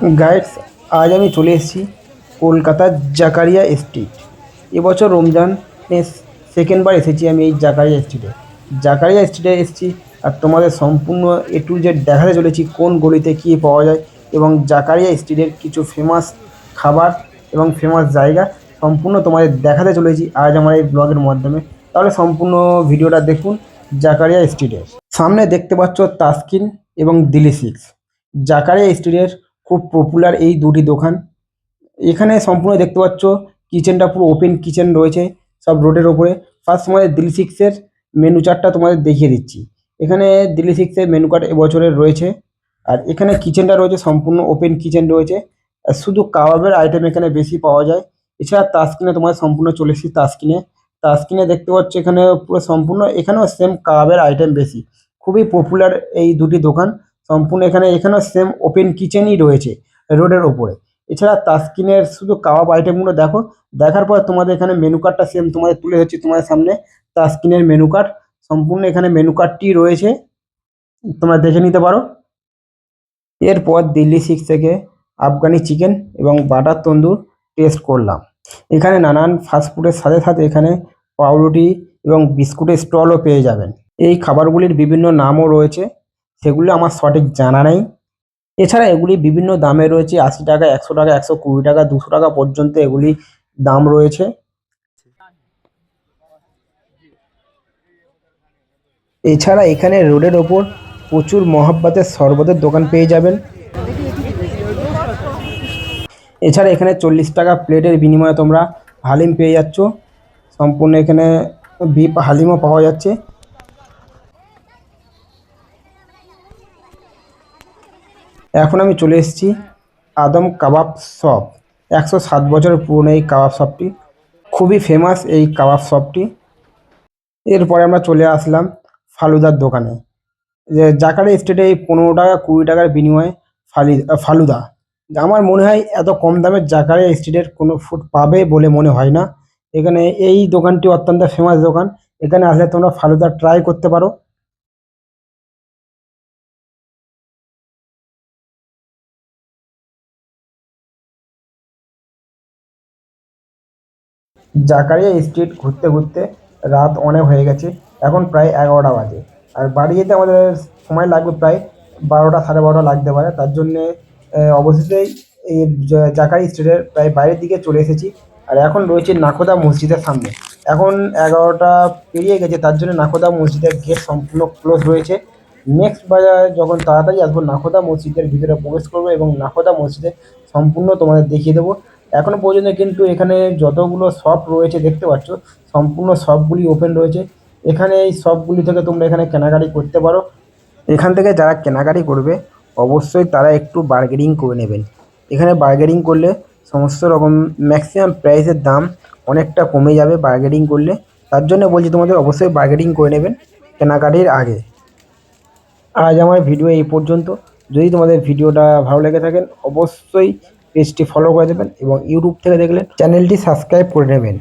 Guides, আজ আমি চলে এসেছি কলকাতার জাকারিয়া স্ট্রিট। এবছর রমজানে সেকেন্ডবার এসেছি আমি এই জাকারিয়া স্ট্রিটে। জাকারিয়া স্ট্রিটে এসেছি আর তোমাদের সম্পূর্ণ A to Z দেখাতে চলেছি কোন গলিতে কী পাওয়া যায় এবং জাকারিয়া স্ট্রিটের কিছু ফেমাস খাবার এবং ফেমাস জায়গা সম্পূর্ণ তোমাদের দেখাতে চলেছি আজ আমার এই ব্লগের মাধ্যমে। তাহলে সম্পূর্ণ ভিডিওটা দেখুন। জাকারিয়া স্ট্রিটের সামনে দেখতে পাচ্ছ তাসকিন এবং দিল্লি সিক্স। জাকারিয়া স্ট্রিটের খুব পপুলার এই দুটি দোকান। এখানে সম্পূর্ণ দেখতে পাচ্ছ কিচেনটা পুরো ওপেন কিচেন রয়েছে সব রোডের ওপরে। ফার্স্ট তোমাদের দিল্লি সিক্সের মেনু চার্টটা তোমাদের দেখিয়ে দিচ্ছি। এখানে দিল্লি সিক্সের মেনু কার্ড এবছরের রয়েছে। আর এখানে কিচেনটা রয়েছে সম্পূর্ণ ওপেন কিচেন রয়েছে। আর শুধু কাবাবের আইটেম এখানে বেশি পাওয়া যায়। এছাড়া তাসকিনে তোমাদের সম্পূর্ণ চলে এসেছি তাসকিনে। তাসকিনে দেখতে পাচ্ছ এখানে পুরো সম্পূর্ণ এখানেও সেম কাবাবের আইটেম বেশি। খুবই পপুলার এই দুটি দোকান। সম্পূর্ণ এখানেও সেম ওপেন কিচেনই রয়েছে রোডের ওপরে। এছাড়া তাসকিনের শুধু কাবাব আইটেমগুলো দেখো, দেখার পর তোমাদের এখানে মেনু কার্ডটা সেম তোমাদের তুলে ধরছি তোমাদের সামনে। তাসকিনের মেনু কার্ড সম্পূর্ণ এখানে মেনু কার্ডটি রয়েছে, তোমরা দেখে নিতে পারো। এরপর দিল্লি সিক্স থেকে আফগানি চিকেন এবং বাটার তন্দুর টেস্ট করলাম। এখানে নানান ফাস্টফুডের সাথে সাথে এখানে পাউরুটি এবং বিস্কুটের স্টলও পেয়ে যাবেন। এই খাবারগুলির বিভিন্ন নামও রয়েছে, সেগুলো আমার সঠিক জানা নেই। এছাড়া এগুলি বিভিন্ন দামে রয়েছে, 80 টাকা, 100 টাকা, 120 টাকা, 200 টাকা পর্যন্ত এগুলি দাম রয়েছে। এছাড়া এখানে রোডের ওপর প্রচুর মহাব্বাতের শরবতের দোকান পেয়ে যাবেন। এছাড়া এখানে 40 টাকা প্লেটের বিনিময়ে তোমরা হালিম পেয়ে যাচ্ছ। সম্পূর্ণ এখানে বিফ হালিমও পাওয়া যাচ্ছে। এখন আমি চলে এসেছি আদম কাবাব শপ। 107 বছর পুরনো এই কাবাব শপটি, খুবই ফেমাস এই কাবাব শপটি। এরপরে আমরা চলে আসলাম ফালুদার দোকানে। যে জাকারিয়া স্ট্রিটে এই 15 টাকা 20 টাকার বিনিময়ে ফালুদা। আমার মনে হয় এত কম দামের জাকারিয়া স্ট্রিটের কোনো ফুড পাবে বলে মনে হয় না। এখানে এই দোকানটি অত্যন্ত ফেমাস দোকান। এখানে আসলে তোমরা ফালুদা ট্রাই করতে পারো। জাকারিয়া স্ট্রিট ঘুরতে ঘুরতে রাত অনেক হয়ে গেছে, এখন প্রায় 11টা বাজে। আর বাড়ি যেতে আমাদের সময় লাগবে প্রায় 12টা, সাড়ে 12টা লাগতে পারে। তার জন্যে অবশেষেই এই জাকারিয়া স্ট্রিটের প্রায় বাইরের দিকে চলে এসেছি। আর এখন রয়েছে নাখোদা মসজিদের সামনে। এখন 11টা পেরিয়ে গেছে, তার জন্য নাখোদা মসজিদের গেট সম্পূর্ণ ক্লোজ রয়েছে। নেক্সট বাজার যখন তাড়াতাড়ি আসবো নাখোদা মসজিদের ভিতরে প্রবেশ করবো এবং নাখোদা মসজিদে সম্পূর্ণ তোমাদের দেখিয়ে দেবো। এখনো পর্যন্ত কিন্তু এখানে যতগুলো শপ রয়েছে দেখতে পাচ্ছ সম্পূর্ণ শপগুলি ওপেন রয়েছে। এখানে এই শপগুলি থেকে তোমরা এখানে কেনাকাটি করতে পারো। এখান থেকে যারা কেনাকাটি করবে অবশ্যই তারা একটু বার্গেনিং করে নেবেন। এখানে বার্গেনিং করলে সমস্ত রকম ম্যাক্সিমাম প্রাইসের দাম অনেকটা কমে যাবে বার্গেনিং করলে। তার জন্য বলছি তোমাদের অবশ্যই বার্গেনিং করে নেবেন কেনাকাটির আগে। আজ আমার ভিডিও এই পর্যন্ত। যদি তোমাদের ভিডিওটা ভালো লেগে থাকেন অবশ্যই পেজটি ফলো করে দেবেন এবং ইউটিউব থেকে দেখলে চ্যানেলটি সাবস্ক্রাইব করে নেবেন।